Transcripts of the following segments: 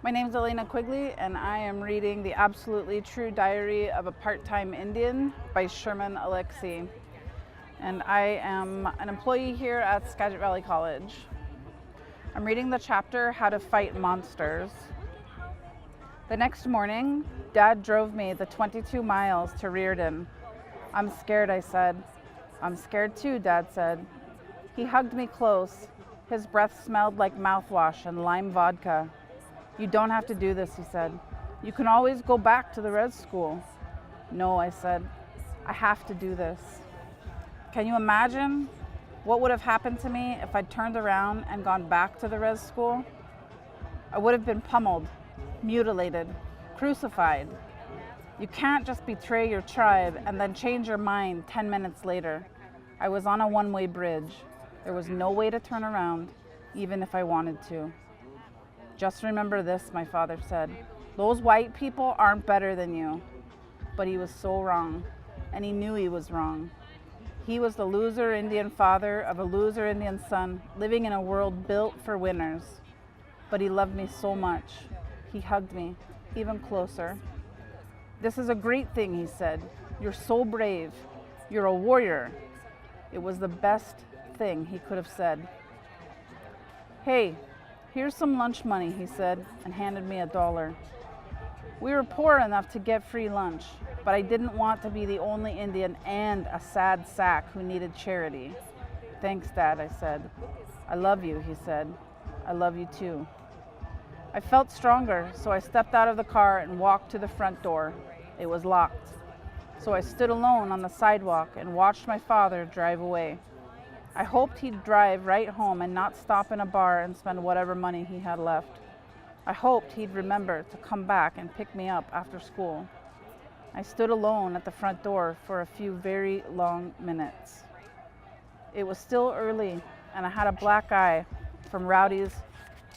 My name is Alana D Quigley, and I am reading The Absolutely True Diary of a Part-Time Indian by Sherman Alexie. And I am an employee here at Skagit Valley College. I'm reading the chapter, How to Fight Monsters. The next morning, Dad drove me the 22 miles to Reardon. I'm scared, I said. I'm scared too, Dad said. He hugged me close. His breath smelled like mouthwash and lime vodka. You don't have to do this, he said. You can always go back to the res school. No, I said. I have to do this. Can you imagine what would have happened to me if I'd turned around and gone back to the res school? I would have been pummeled, mutilated, crucified. You can't just betray your tribe and then change your mind 10 minutes later. I was on a one-way bridge. There was no way to turn around, even if I wanted to. Just remember this, my father said. Those white people aren't better than you. But he was so wrong, and he knew he was wrong. He was the loser Indian father of a loser Indian son, living in a world built for winners. But he loved me so much. He hugged me, even closer. This is a great thing, he said. You're so brave. You're a warrior. It was the best thing he could have said. Hey, here's some lunch money, he said, and handed me $1. We were poor enough to get free lunch, but I didn't want to be the only Indian and a sad sack who needed charity. Thanks, Dad, I said. I love you, he said. I love you too. I felt stronger, so I stepped out of the car and walked to the front door. It was locked. So I stood alone on the sidewalk and watched my father drive away. I hoped he'd drive right home and not stop in a bar and spend whatever money he had left. I hoped he'd remember to come back and pick me up after school. I stood alone at the front door for a few very long minutes. It was still early, and I had a black eye from Rowdy's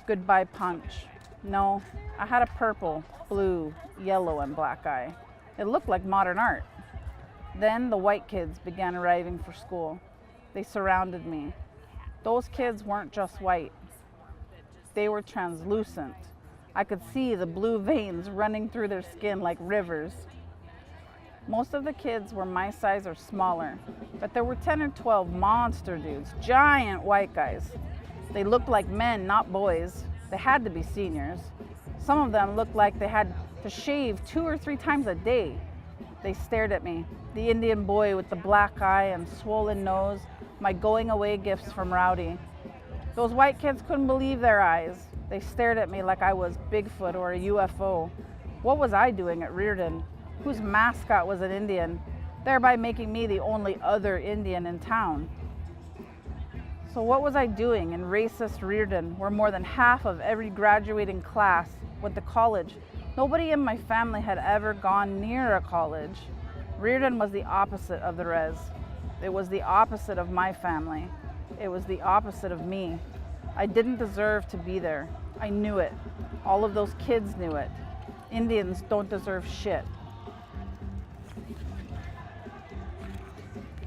Goodbye Punch. No, I had a purple, blue, yellow, and black eye. It looked like modern art. Then the white kids began arriving for school. They surrounded me. Those kids weren't just white. They were translucent. I could see the blue veins running through their skin like rivers. Most of the kids were my size or smaller, but there were 10 or 12 monster dudes, giant white guys. They looked like men, not boys. They had to be seniors. Some of them looked like they had to shave 2 or 3 times a day. They stared at me, the Indian boy with the black eye and swollen nose, my going away gifts from Rowdy. Those white kids couldn't believe their eyes. They stared at me like I was Bigfoot or a UFO. What was I doing at Reardon, whose mascot was an Indian, thereby making me the only other Indian in town? So what was I doing in racist Reardon, where more than half of every graduating class went to college? Nobody in my family had ever gone near a college. Reardon was the opposite of the res. It was the opposite of my family. It was the opposite of me. I didn't deserve to be there. I knew it. All of those kids knew it. Indians don't deserve shit.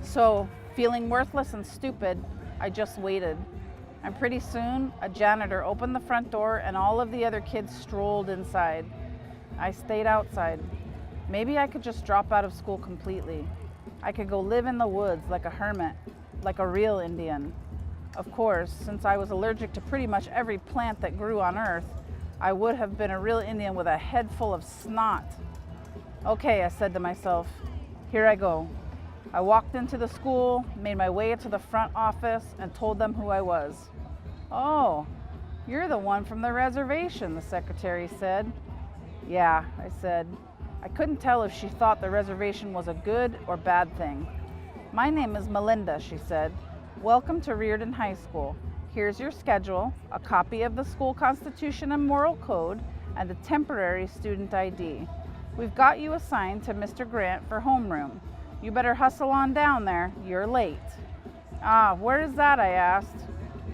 So, feeling worthless and stupid, I just waited. And pretty soon, a janitor opened the front door and all of the other kids strolled inside. I stayed outside. Maybe I could just drop out of school completely. I could go live in the woods like a hermit, like a real Indian. Of course, since I was allergic to pretty much every plant that grew on earth, I would have been a real Indian with a head full of snot. Okay, I said to myself, here I go. I walked into the school, made my way to the front office, and told them who I was. Oh, you're the one from the reservation, the secretary said. Yeah, I said. I couldn't tell if she thought the reservation was a good or bad thing. My name is Melinda, she said. Welcome to Reardon High School. Here's your schedule, a copy of the school constitution and moral code, and a temporary student ID. We've got you assigned to Mr. Grant for homeroom. You better hustle on down there. You're late. Ah, where is that? I asked.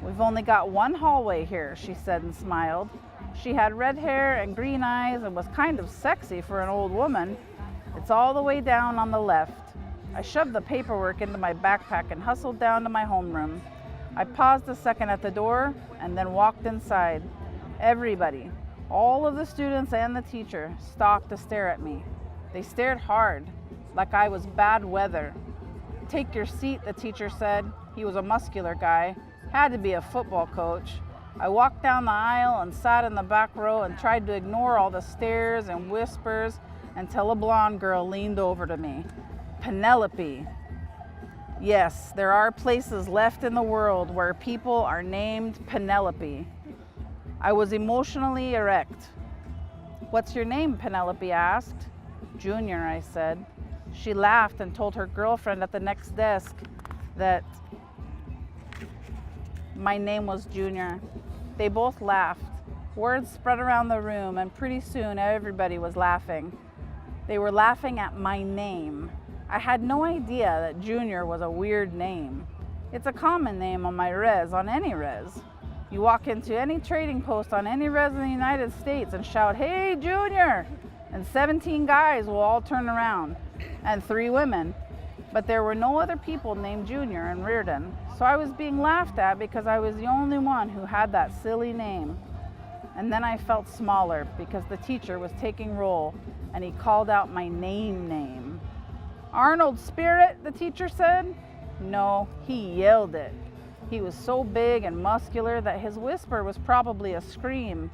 We've only got one hallway here, she said and smiled. She had red hair and green eyes and was kind of sexy for an old woman. It's all the way down on the left. I shoved the paperwork into my backpack and hustled down to my homeroom. I paused a second at the door and then walked inside. Everybody, All of the students and the teacher stopped to stare at me. They stared hard, like I was bad weather. "Take your seat," the teacher said. He was a muscular guy, had to be a football coach. I walked down the aisle and sat in the back row and tried to ignore all the stares and whispers until a blonde girl leaned over to me. "Penelope." Yes, there are places left in the world where people are named Penelope. I was emotionally erect. "What's your name?" Penelope asked. "Junior," I said. She laughed and told her girlfriend at the next desk that my name was Junior. They both laughed. Words spread around the room, and pretty soon everybody was laughing. They were laughing at my name. I had no idea that Junior was a weird name. It's a common name on my res, on any res. You walk into any trading post on any res in the United States and shout, "Hey, Junior!" and 17 guys will all turn around, and 3 women. But there were no other people named Junior in Reardon, so I was being laughed at because I was the only one who had that silly name. And then I felt smaller because the teacher was taking roll and he called out my name. "Arnold Spirit," the teacher said. No, he yelled it. He was so big and muscular that his whisper was probably a scream.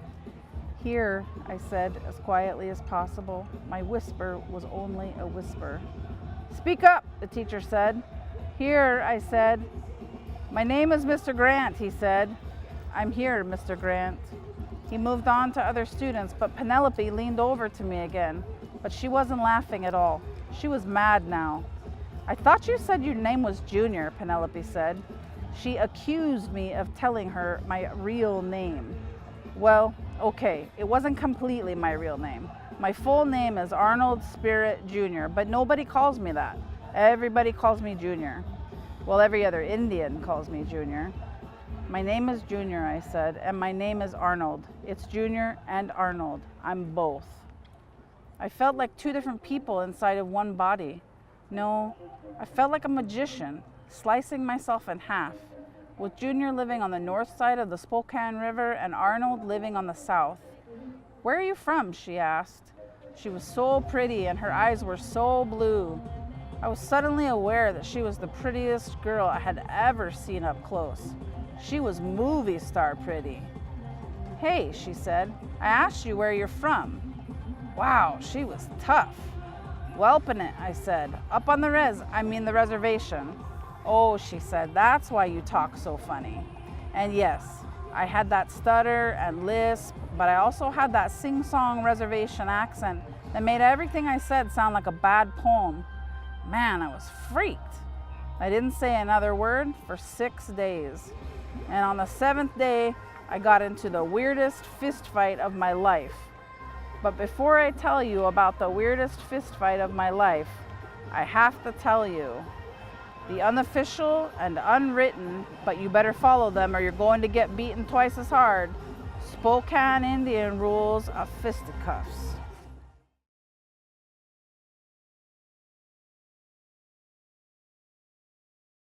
"Here," I said as quietly as possible. My whisper was only a whisper. "Speak up," the teacher said. "Here," I said. "My name is Mr. Grant," he said. "I'm here, Mr. Grant." He moved on to other students, but Penelope leaned over to me again. But she wasn't laughing at all. She was mad now. "I thought you said your name was Junior," Penelope said. She accused me of telling her my real name. Well, okay, it wasn't completely my real name. My full name is Arnold Spirit Jr., but nobody calls me that. Everybody calls me Junior. Well, every other Indian calls me Junior. "My name is Junior," I said, "and my name is Arnold. It's Junior and Arnold. I'm both." I felt like 2 different people inside of one body. No, I felt like a magician, slicing myself in half, with Junior living on the north side of the Spokane River and Arnold living on the south. "Where are you from?" she asked. She was so pretty and her eyes were so blue. I was suddenly aware that she was the prettiest girl I had ever seen up close. She was movie star pretty. "Hey," she said, "I asked you where you're from." Wow, she was tough. "Welping," I said. "Up on the the reservation." "Oh," she said, "that's why you talk so funny." And yes, I had that stutter and lisp, but I also had that sing-song reservation accent that made everything I said sound like a bad poem. Man, I was freaked. I didn't say another word for 6 days. And on the 7th day, I got into the weirdest fist fight of my life. But before I tell you about the weirdest fist fight of my life, I have to tell you the unofficial and unwritten, but you better follow them or you're going to get beaten twice as hard, Spokane Indian rules of fisticuffs.